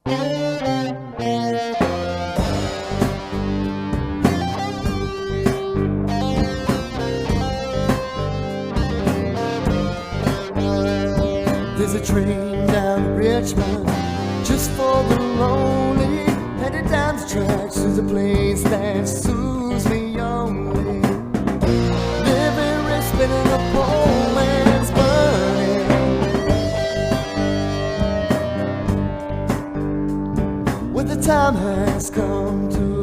There's a train down to Richmond just for the lonely, headed down the tracks to the place that soothes me only. Living and spinning a poor man's money. When the time has come to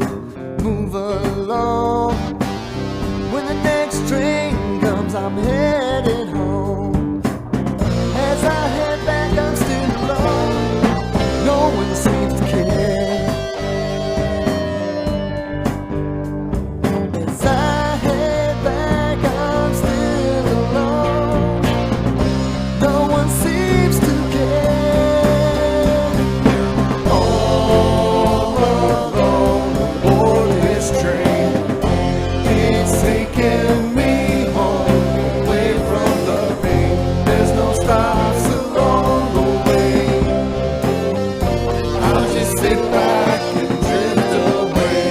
move along, when the next train comes, I'm headed home. As I head back, I'm still alone. No one seems to care. As I head back, I'm still alone. No one seems to care. All alone aboard this train, it's taking me home, away from the rain. There's no stops along the way. I'll just sit back and drift away.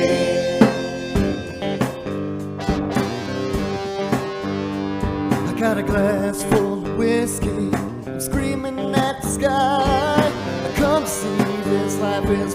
I got a glass full of whiskey, I'm screaming at the sky. I come to see this life is